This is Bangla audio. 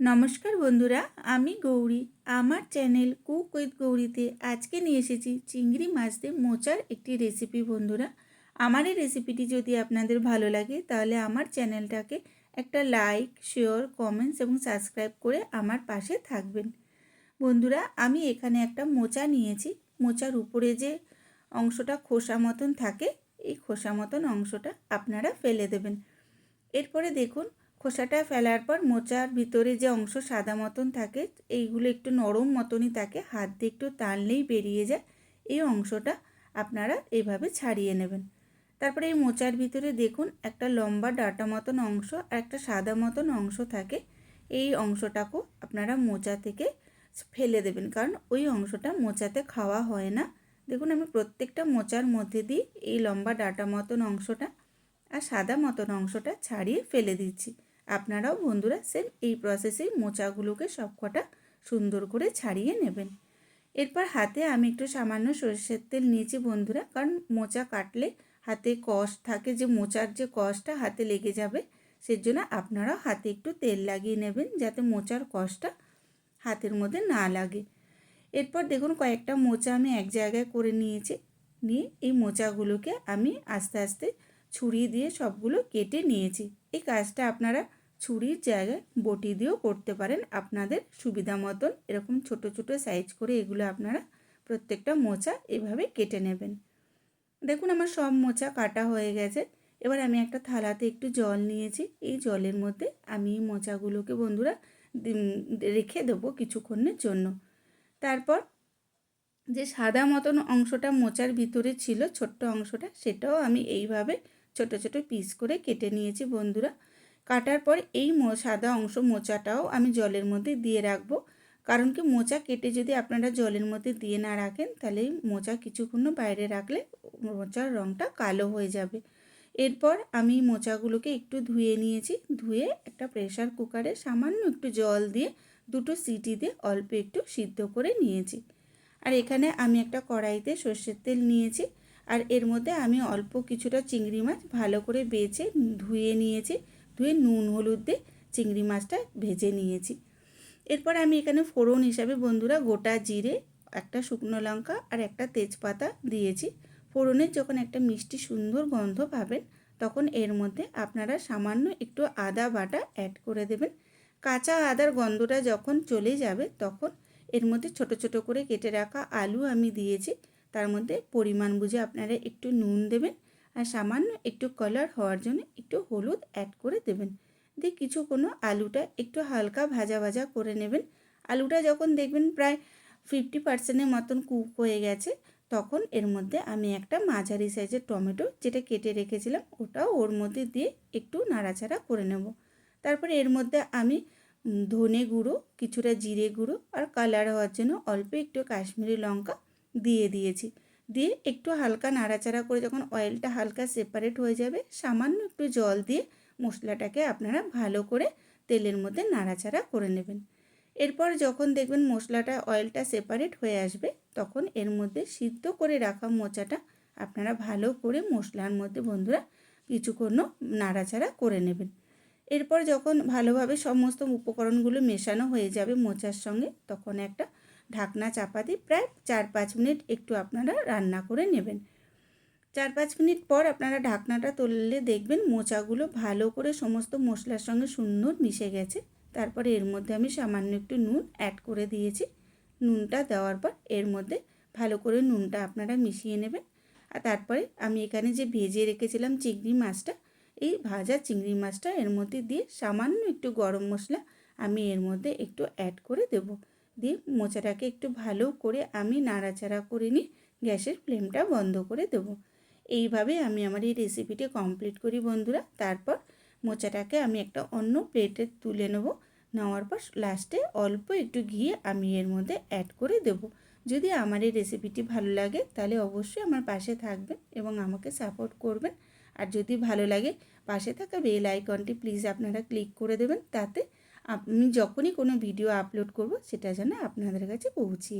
নমস্কার বন্ধুরা, আমি গৌরী। আমার চ্যানেল কুক উইথ গৌরীতে আজকে নিয়ে এসেছি চিংড়ি মাছ দিয়ে মোচার একটি রেসিপি। বন্ধুরা, আমার এই রেসিপিটি যদি আপনাদের ভালো লাগে তাহলে আমার চ্যানেলটাকে একটা লাইক, শেয়ার, কমেন্টস এবং সাবস্ক্রাইব করে আমার পাশে থাকবেন। বন্ধুরা, আমি এখানে একটা মোচা নিয়েছি। মোচার উপরে যে অংশটা খোসা মতন থাকে, এই খোসা মতন অংশটা আপনারা ফেলে দেবেন। এরপরে দেখুন, খোসাটা ফেলার পর মোচার ভিতরে যে অংশ সাদা মতন থাকে, এইগুলো একটু নরম মতনই থাকে, হাত দিয়ে একটু টানলেই বেরিয়ে যায়। এই অংশটা আপনারা এইভাবে ছাড়িয়ে নেবেন। তারপরে এই মোচার ভিতরে দেখুন একটা লম্বা ডাঁটা মতন অংশ আর একটা সাদা মতন অংশ থাকে। এই অংশটাকেও আপনারা মোচা থেকে ফেলে দেবেন, কারণ ওই অংশটা মোচাতে খাওয়া হয় না। দেখুন, আমি প্রত্যেকটা মোচার মধ্যে দিয়ে এই লম্বা ডাঁটা মতন অংশটা আর সাদা মতন অংশটা ছাড়িয়ে ফেলে দিচ্ছি। আপনারাও বন্ধুরা সেম এই প্রসেসেই মোচাগুলোকে সবকটা সুন্দর করে ছাড়িয়ে নেবেন। এরপর হাতে আমি একটু সামান্য সরষের তেল নিয়েছি বন্ধুরা, কারণ মোচা কাটলে হাতে কষ থাকে, যে মোচার যে কষটা হাতে লেগে যাবে, সেজন্য আপনারাও হাতে একটু তেল লাগিয়ে নেবেন যাতে মোচার কষটা হাতের মধ্যে না লাগে। এরপর দেখুন, কয়েকটা মোচা আমি এক জায়গায় করে নিয়েছি। নিয়ে এই মোচাগুলোকে আমি আস্তে আস্তে ছুরি দিয়ে সবগুলো কেটে নিয়েছি। এই কাজটা আপনারা ছুরির জায়গায় বটি দিয়েও করতে পারেন, আপনাদের সুবিধা মতন। এরকম ছোট ছোট সাইজ করে এগুলো আপনারা প্রত্যেকটা মোচা এভাবে কেটে নেবেন। দেখুন, আমার সব মোচা কাটা হয়ে গেছে। এবার আমি একটা থালাতে একটু জল নিয়েছি। এই জলের মধ্যে আমি মোচাগুলোকে বন্ধুরা রেখে দেবো কিছুক্ষণের জন্য। তারপর যে সাদা মতন অংশটা মোচার ভিতরে ছিল, ছোট্ট অংশটা, সেটাও আমি এইভাবে ছোট ছোট পিস করে কেটে নিয়েছি বন্ধুরা। কাটার পর এই সাদা অংশ মোচাটাও আমি জলের মধ্যে দিয়ে রাখবো, কারণ কি মোচা কেটে যদি আপনারা জলের মধ্যে দিয়ে না রাখেন তাহলে মোচা কিছুক্ষণ বাইরে রাখলে মোচার রঙটা কালো হয়ে যাবে। এরপর আমি মোচাগুলোকে একটু ধুয়ে নিয়েছি। ধুয়ে একটা প্রেসার কুকারে সামান্য একটু জল দিয়ে দুটো সিটি দিয়ে অল্প একটু সিদ্ধ করে নিয়েছি। আর এখানে আমি একটা কড়াইতে সর্ষের তেল নিয়েছি, আর এর মধ্যে আমি অল্প কিছুটা চিংড়ি মাছ ভালো করে বেছে ধুয়ে নিয়েছি। ধুয়ে নুন হলুদ দিয়ে চিংড়ি মাছটা ভেজে নিয়েছি। এরপর আমি এখানে ফোড়ন হিসাবে বন্ধুরা গোটা জিরে, একটা শুকনো লঙ্কা আর একটা তেজপাতা দিয়েছি। ফোড়নের যখন একটা মিষ্টি সুন্দর গন্ধ পাবেন, তখন এর মধ্যে আপনারা সামান্য একটু আদা বাটা অ্যাড করে দেবেন। কাঁচা আদার গন্ধটা যখন চলে যাবে, তখন এর মধ্যে ছোট ছোট করে কেটে রাখা আলু আমি দিয়েছি। তার মধ্যে পরিমাণ বুঝে আপনারা একটু নুন দেবেন, আর সামান্য একটু কালার হওয়ার জন্য একটু হলুদ অ্যাড করে দেবেন। দিয়ে কিছুক্ষণ আলুটা একটু হালকা ভাজা ভাজা করে নেবেন। আলুটা যখন দেখবেন প্রায় 50% মতন কুক হয়ে গেছে, তখন এর মধ্যে আমি একটা মাঝারি সাইজের টমেটো যেটা কেটে রেখেছিলাম, ওটাও ওর মধ্যে দিয়ে একটু নাড়াচাড়া করে নেব। তারপরে এর মধ্যে আমি ধনে গুঁড়ো, কিছুটা জিরে গুঁড়ো আর কালার হওয়ার জন্য অল্প একটু কাশ্মীরি লঙ্কা দিয়ে দিয়েছি। দিয়ে একটু হালকা নাড়াচাড়া করে যখন অয়েলটা হালকা সেপারেট হয়ে যাবে, সামান্য একটু জল দিয়ে মশলাটাকে আপনারা ভালো করে তেলের মধ্যে নাড়াচাড়া করে নেবেন। এরপর যখন দেখবেন মশলাটা অয়েলটা সেপারেট হয়ে আসবে, তখন এর মধ্যে সিদ্ধ করে রাখা মোচাটা আপনারা ভালো করে মশলার মধ্যে বন্ধুরা কিছুক্ষণ নাড়াচাড়া করে নেবেন। এরপর যখন ভালোভাবে সমস্ত উপকরণগুলো মেশানো হয়ে যাবে মোচার সঙ্গে, তখন একটা ঢাকনা চাপা দিয়ে প্রায় 4-5 মিনিট একটু আপনারা রান্না করে নেবেন। 4-5 মিনিট পর আপনারা ঢাকনাটা তুললে দেখবেন মোচাগুলো ভালো করে সমস্ত মশলার সঙ্গে সুন্দর মিশে গেছে। তারপরে এর মধ্যে আমি সামান্য একটু নুন অ্যাড করে দিয়েছি। নুনটা দেওয়ার পর এর মধ্যে ভালো করে নুনটা আপনারা মিশিয়ে নেবেন। আর তারপরে আমি এখানে যে ভেজে রেখেছিলাম চিংড়ি মাছটা, এই ভাজা চিংড়ি মাছটা এর মধ্যে দিয়ে সামান্য একটু গরম মশলা আমি এর মধ্যে একটু অ্যাড করে দেব। দিয়ে মোচাটাকে একটু ভালো করে আমি নাড়াচাড়া করে নিয়ে গ্যাসের ফ্লেমটা বন্ধ করে দেবো। এইভাবে আমি আমার এই রেসিপিটি কমপ্লিট করি বন্ধুরা। তারপর মোচাটাকে আমি একটা অন্য প্লেটে তুলে নেব। নেওয়ার পর লাস্টে অল্প একটু ঘি আমি এর মধ্যে অ্যাড করে দেব। যদি আমার এই রেসিপিটি ভালো লাগে তাহলে অবশ্যই আমার পাশে থাকবেন এবং আমাকে সাপোর্ট করবেন। আর যদি ভালো লাগে, পাশে থাকা বেল আইকনটি প্লিজ আপনারা ক্লিক করে দেবেন, তাতে আমি যখনই কোনো ভিডিও আপলোড করব সেটা যেন আপনাদের কাছে পৌঁছিয়ে